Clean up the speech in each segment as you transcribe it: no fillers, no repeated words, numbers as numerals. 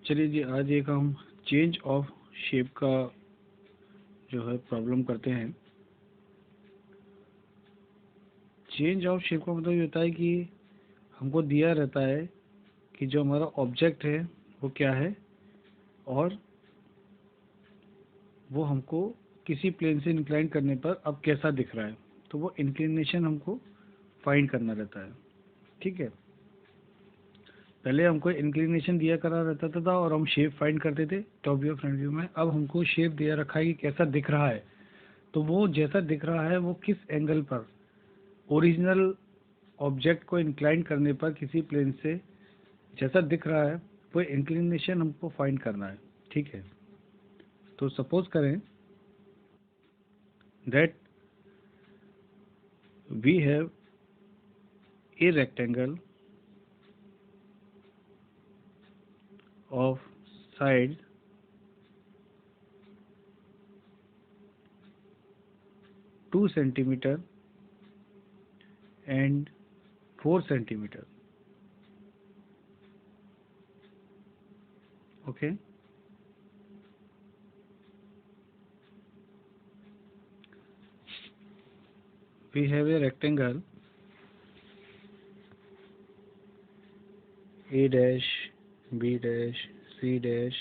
चलिए जी, आज एक हम चेंज ऑफ शेप का जो है प्रॉब्लम करते हैं। चेंज ऑफ शेप का मतलब ये होता है कि हमको दिया रहता है कि जो हमारा ऑब्जेक्ट है वो क्या है और वो हमको किसी प्लेन से इंक्लाइन करने पर अब कैसा दिख रहा है, तो वो इंक्लिनेशन हमको फाइंड करना रहता है। ठीक है, पहले हमको इंक्लिनेशन दिया करा रहता था और हम शेप फाइंड करते थे टॉप व्यू फ्रंट व्यू में। अब हमको शेप दिया रखा है कि कैसा दिख रहा है, तो वो जैसा दिख रहा है वो किस एंगल पर ओरिजिनल ऑब्जेक्ट को इंक्लाइन करने पर किसी प्लेन से जैसा दिख रहा है वो इंक्लिनेशन हमको फाइंड करना है। ठीक है, तो सपोज करें that we have a rectangle of sides 2 centimeter and 4 centimeter. Okay, we have a rectangle A dash, B dash, C dash,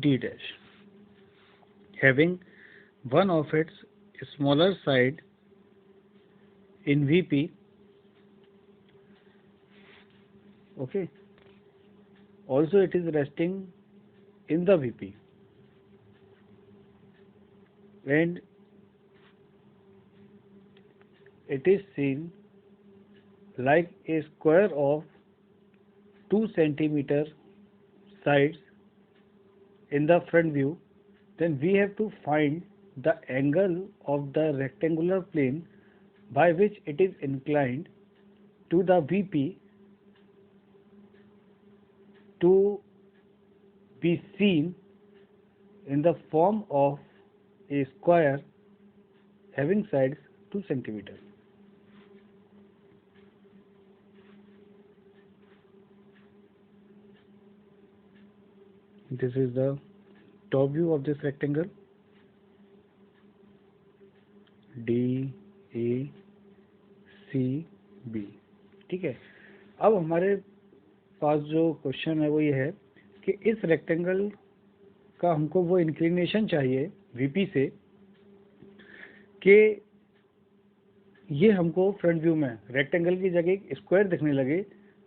D dash, having one of its smaller side in VP. Okay, also it is resting in the VP and it is seen like a square of 2 centimeter sides in the front view. Then we have to find the angle of the rectangular plane by which it is inclined to the VP to be seen in the form of a square having sides 2 centimeter. This is the top view of this rectangle D A C B. ठीक है, अब हमारे पास जो question है वो ये है कि इस रेक्टेंगल का हमको वो इंक्लिनेशन चाहिए वीपी से कि ये हमको फ्रंट व्यू में रेक्टेंगल की जगह एक स्क्वायर दिखने लगे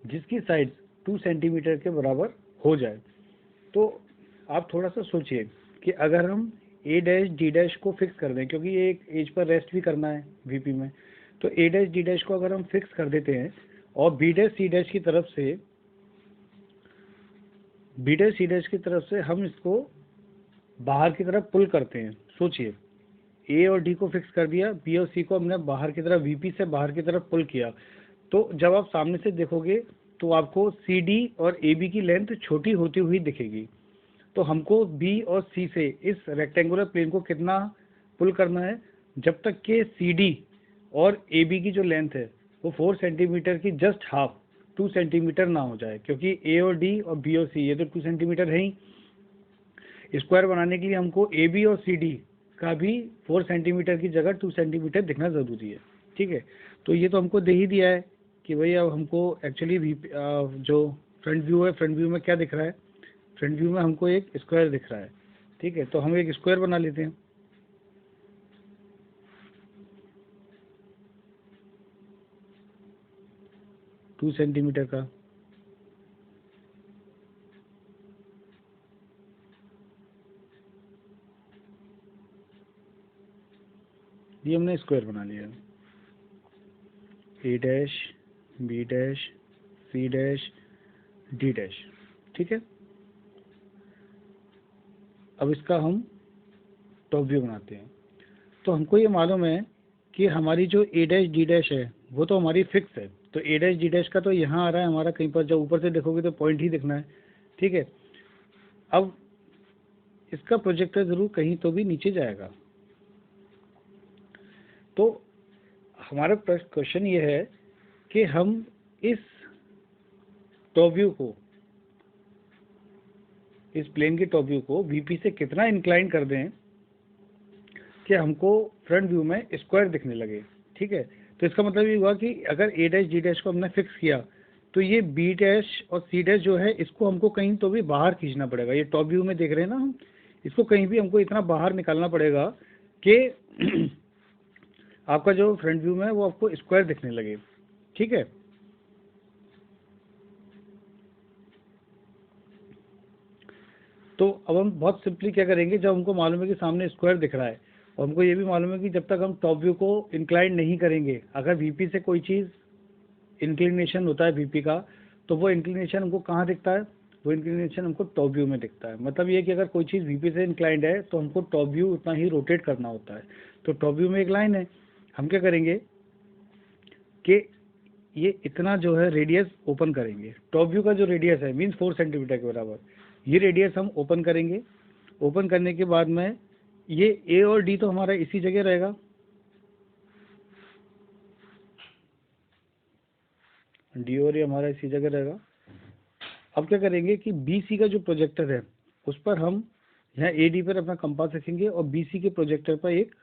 जिसकी साइड 2 सेंटीमीटर के बराबर हो जाए। तो आप थोड़ा सा सोचिए कि अगर हम ए डैश डी डैश को फिक्स कर दें, क्योंकि ये एक एज पर रेस्ट भी करना है वीपी में, तो ए डैश डी डैश को अगर हम फिक्स कर देते हैं और बी डैश सी डैश की तरफ से हम इसको बाहर की तरफ पुल करते हैं। सोचिए, ए और डी को फिक्स कर दिया, बी और सी को हमने बाहर की तरफ वीपी से बाहर की तरफ पुल किया, तो जब आप सामने से देखोगे तो आपको सी डी और ए बी की लेंथ छोटी होती हुई दिखेगी। तो हमको बी और सी से इस रेक्टेंगुलर प्लेन को कितना पुल करना है, जब तक कि सी डी और ए बी की जो लेंथ है वो 4 सेंटीमीटर की जस्ट हाफ 2 सेंटीमीटर ना हो जाए, क्योंकि ए और डी और बी और सी ये तो 2 सेंटीमीटर है ही। स्क्वायर बनाने के लिए हमको ए बी और सी डी का भी 4 सेंटीमीटर की जगह 2 सेंटीमीटर दिखना ज़रूरी है। ठीक है, तो ये तो हमको दे ही दिया है कि भाई अब हमको एक्चुअली जो फ्रंट व्यू है, फ्रंट व्यू में क्या दिख रहा है, फ्रंट व्यू में हमको एक स्क्वायर दिख रहा है। ठीक है, तो हम एक स्क्वायर बना लेते हैं। टू सेंटीमीटर का ये हमने स्क्वायर बना लिया। A dash, B dash, C dash, D dash. ठीक है, अब इसका हम टॉप व्यू बनाते हैं। तो हमको ये मालूम है कि हमारी जो ए डैश डी डैश है वो तो हमारी फिक्स है, तो ए डैश डी डैश का तो यहाँ आ रहा है हमारा, कहीं पर जब ऊपर से देखोगे तो पॉइंट ही दिखना है। ठीक है, अब इसका प्रोजेक्टर ज़रूर कहीं तो भी नीचे जाएगा। तो हमारा क्वेश्चन ये है कि हम इस टॉप व्यू को इस प्लेन के टॉप व्यू को वीपी से कितना इंक्लाइन कर दें कि हमको फ्रंट व्यू में स्क्वायर दिखने लगे। ठीक है, तो इसका मतलब ये हुआ कि अगर ए डैश डी डैश को हमने फिक्स किया तो ये बी डैश और सी डैश जो है इसको हमको कहीं तो भी बाहर खींचना पड़ेगा। ये टॉप व्यू में देख रहे हैं ना हम, इसको कहीं भी हमको इतना बाहर निकालना पड़ेगा कि आपका जो फ्रंट व्यू में है वो आपको स्क्वायर दिखने लगे। ठीक है, तो अब हम बहुत सिंपली क्या करेंगे, जब हमको मालूम है कि सामने स्क्वायर दिख रहा है और हमको ये भी मालूम है कि जब तक हम टॉप व्यू को इंक्लाइन नहीं करेंगे, अगर वीपी से कोई चीज़ इंक्लिनेशन होता है वीपी का, तो वो इंक्लिनेशन हमको कहाँ दिखता है, वो इंक्लिनेशन हमको टॉप व्यू में दिखता है। मतलब ये कि अगर कोई चीज़ वीपी से इंक्लाइंड है तो हमको टॉप व्यू उतना ही रोटेट करना होता है। तो टॉप व्यू में एक लाइन है, हम क्या करेंगे कि ये इतना जो है रेडियस ओपन करेंगे। टॉप व्यू का जो रेडियस है मीन्स 4 सेंटीमीटर के बराबर, ये रेडियस हम ओपन करेंगे। ओपन करने के बाद में ये ए और डी तो हमारा इसी जगह रहेगा, डी और ए हमारा इसी जगह रहेगा। अब क्या करेंगे कि बी सी का जो प्रोजेक्टर है उस पर हम यहाँ ए डी पर अपना कंपास रखेंगे और बी सी के प्रोजेक्टर पर एक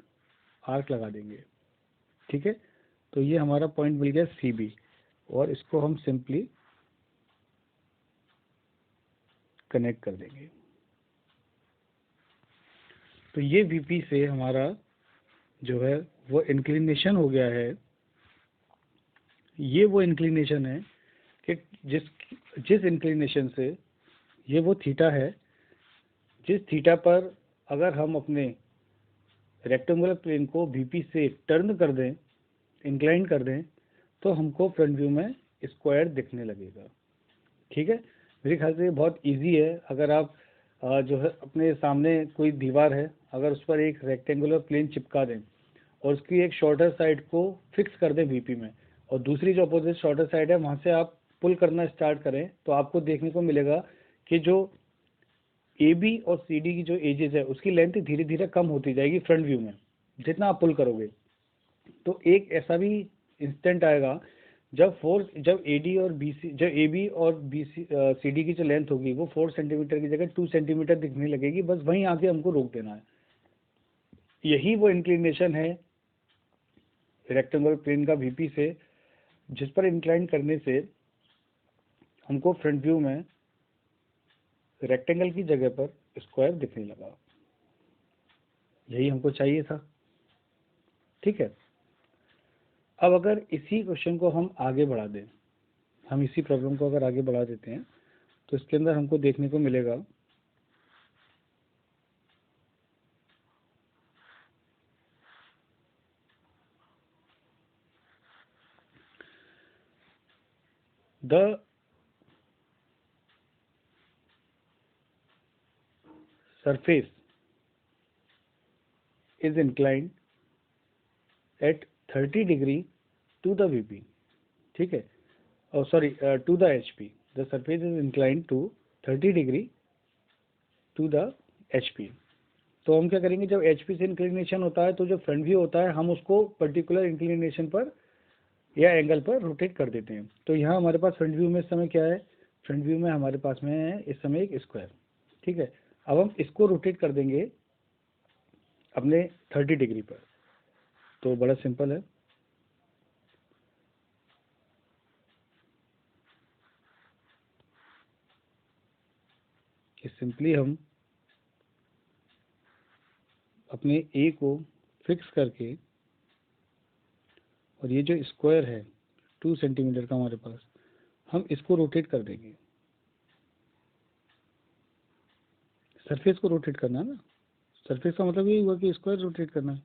आर्क लगा देंगे। ठीक है, तो ये हमारा पॉइंट मिल गया सी बी, और इसको हम सिंपली कनेक्ट कर देंगे। तो ये वीपी से हमारा जो है वो इंक्लिनेशन हो गया है। ये वो इंक्लिनेशन है कि जिस इंक्लिनेशन से ये वो थीटा है, जिस थीटा पर अगर हम अपने रेक्टेंगुलर प्लेन को वीपी से टर्न कर दें, इंक्लाइन कर दें, तो हमको फ्रंट व्यू में स्क्वायर दिखने लगेगा। ठीक है, मेरे ख्याल से ये बहुत इजी है। अगर आप जो है अपने सामने कोई दीवार है, अगर उस पर एक रेक्टेंगुलर प्लेन चिपका दें और उसकी एक शॉर्टर साइड को फिक्स कर दें वीपी में, और दूसरी जो अपोजिट शॉर्टर साइड है वहाँ से आप पुल करना स्टार्ट करें, तो आपको देखने को मिलेगा कि जो ए बी और सी डी की जो एजेस है उसकी लेंथ धीरे धीरे कम होती जाएगी फ्रंट व्यू में जितना आप पुल करोगे। तो एक ऐसा भी इंस्टेंट आएगा जब ए डी और बी सी, जब ए बी और बी सी सी डी की जो लेंथ होगी वो 4 सेंटीमीटर की जगह 2 सेंटीमीटर दिखने लगेगी। बस वहीं आके हमको रोक देना है। यही वो इंक्लिनेशन है रेक्टेंगुलर प्लेन का वीपी से, जिस पर इंक्लाइन करने से हमको फ्रंट व्यू में रेक्टेंगल की जगह पर स्क्वायर दिखने लगा। यही हमको चाहिए था। ठीक है, अब अगर इसी क्वेश्चन को हम आगे बढ़ा दें, हम इसी प्रॉब्लम को अगर आगे बढ़ा देते हैं, तो इसके अंदर हमको देखने को मिलेगा the surface is inclined at 30 degree to the VP. ठीक है, और sorry to the HP. The surface is inclined to 30 degree to the HP. तो हम क्या करेंगे, जब एचपी से इंक्लिनेशन होता है तो जो फ्रंट व्यू होता है हम उसको पर्टिकुलर इंक्लिनेशन पर या एंगल पर रोटेट कर देते हैं। तो यहाँ हमारे पास फ्रंट व्यू में इस समय क्या है, फ्रंट व्यू में हमारे पास में है इस समय एक स्क्वायर। ठीक है, अब हम इसको रोटेट कर देंगे अपने 30 डिग्री पर। तो बड़ा सिंपल है, कि सिंपली हम अपने ए को फिक्स करके, और ये जो स्क्वायर है 2 सेंटीमीटर का हमारे पास, हम इसको रोटेट कर देंगे। सरफेस को रोटेट करना है ना, सरफेस का मतलब यही हुआ कि स्क्वायर रोटेट करना है।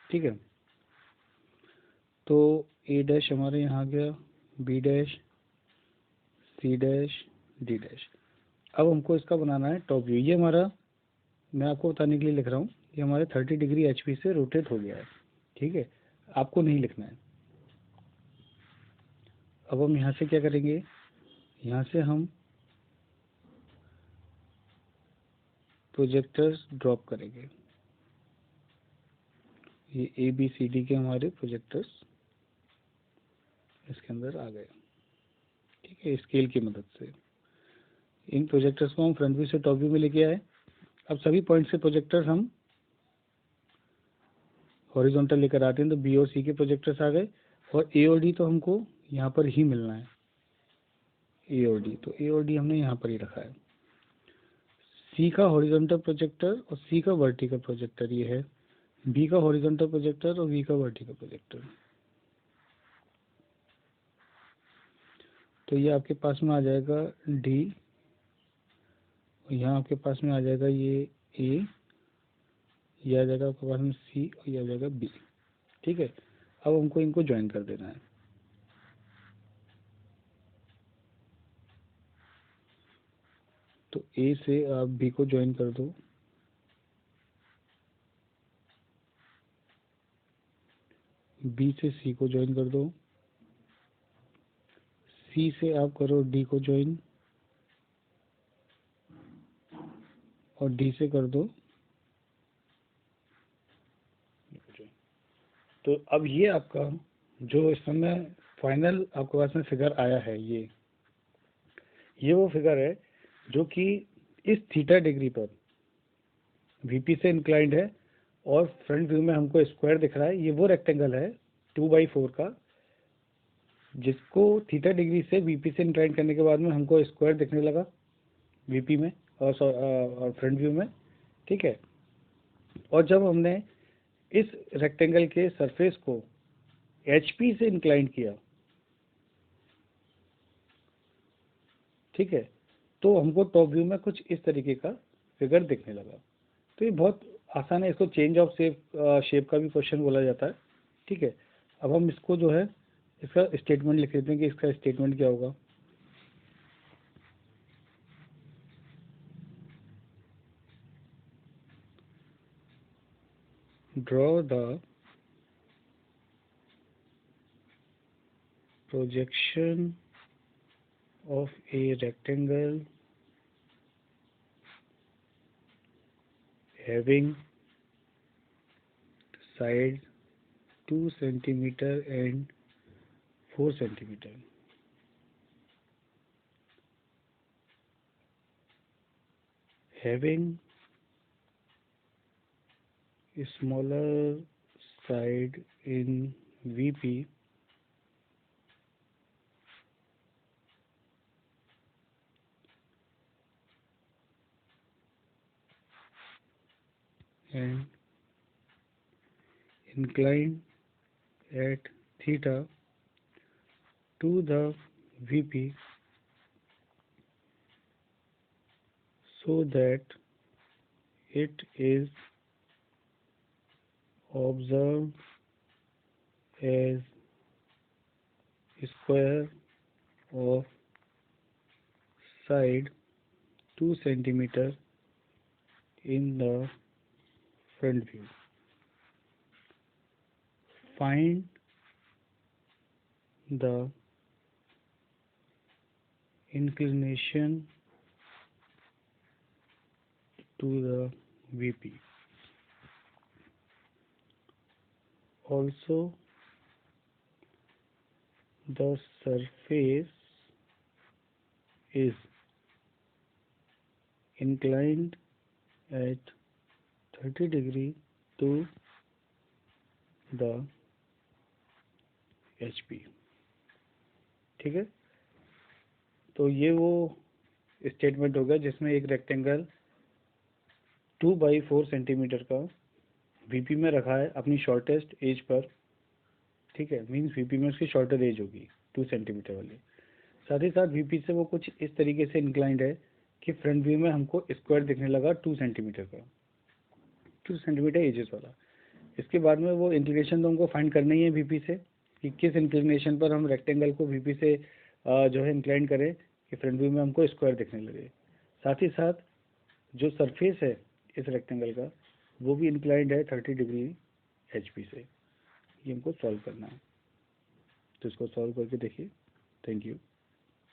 ठीक है, तो ए डैश हमारे यहाँ आ गया, B dash, C dash, D dash. अब हमको इसका बनाना है टॉप व्यू। ये हमारा, मैं आपको बताने के लिए लिख रहा हूँ, ये हमारे 30 डिग्री एचपी से रोटेट हो गया है। ठीक है, आपको नहीं लिखना है। अब हम यहाँ से क्या करेंगे, यहाँ से हम प्रोजेक्टर्स ड्रॉप करेंगे। ये ए बी सी डी के हमारे प्रोजेक्टर्स इसके अंदर आ गए। ठीक है, स्केल की मदद से इन प्रोजेक्टर्स को हम फ्रंट व्यू से टॉप व्यू में लेके आए। अब सभी पॉइंट से प्रोजेक्टर्स हम हॉरिजॉन्टल लेकर आते हैं, तो बी और सी के प्रोजेक्टर्स आ गए, और ए और डी तो हमको यहाँ पर ही मिलना है। ए और डी, तो ए और डी हमने यहाँ पर ही रखा है। सी का हॉरिजॉन्टल प्रोजेक्टर और सी का वर्टिकल प्रोजेक्टर ये है, बी का हॉरिजॉन्टल प्रोजेक्टर और वी का वर्टिकल प्रोजेक्टर। तो ये आपके पास में आ जाएगा डी, और यहाँ आपके पास में आ जाएगा ये ए, ये आ जाएगा आपके पास में सी, और ये आ जाएगा बी। ठीक है, अब हमको इनको ज्वाइन कर देना है। तो ए से आप बी को ज्वाइन कर दो, बी से सी को ज्वाइन कर दो, सी से आप करो डी को ज्वाइन, और डी से कर दो। तो अब ये आपका जो इस समय फाइनल आपके पास में फिगर आया है, ये वो फिगर है जो कि इस थीटा डिग्री पर वीपी से इंक्लाइंड है, और फ्रंट व्यू में हमको स्क्वायर दिख रहा है। ये वो रेक्टेंगल है 2/4 का, जिसको थीटा डिग्री से वीपी से इंक्लाइंड करने के बाद में हमको स्क्वायर दिखने लगा वीपी में और फ्रंट व्यू में। ठीक है, और जब हमने इस रेक्टेंगल के सरफेस को एचपी से इंक्लाइंड किया, ठीक है, तो हमको टॉप व्यू में कुछ इस तरीके का फिगर दिखने लगा। तो ये बहुत आसान है, इसको चेंज ऑफ शेप का भी क्वेश्चन बोला जाता है। ठीक है, अब हम इसको जो है इसका स्टेटमेंट लिख लेते हैं कि इसका स्टेटमेंट क्या होगा। Draw the projection of a rectangle having side 2 centimeter and 4 centimeter, having a smaller side in VP and inclined at theta to the VP so that it is observed as square of side 2 centimeter in the front view. Find the inclination to the VP. Also, the surface is inclined at 30 degree to the HP। ठीक है, तो ये वो statement हो गया जिसमें एक rectangle 2/4 centimetre का वीपी में रखा है अपनी शॉर्टेस्ट एज पर। ठीक है, मीन्स वीपी में उसकी शॉर्टर एज होगी 2 सेंटीमीटर वाली। साथ ही साथ वीपी से वो कुछ इस तरीके से इंक्लाइंड है कि फ्रंट व्यू में हमको स्क्वायर दिखने लगा 2 सेंटीमीटर का, 2 सेंटीमीटर एजेस वाला। इसके बाद में वो इंक्लिनेशन तो हमको फाइंड करना ही है वीपी से, कि किस इंक्लिनेशन पर हम रेक्टेंगल को वीपी से जो है इंक्लाइन करें कि फ्रंट व्यू में हमको स्क्वायर दिखने लगे। साथ ही साथ जो सरफेस है इस रेक्टेंगल का वो भी इंक्लाइंड है 30 डिग्री एचपी से। ये हमको सॉल्व करना है, तो इसको सॉल्व करके देखिए। Thank you.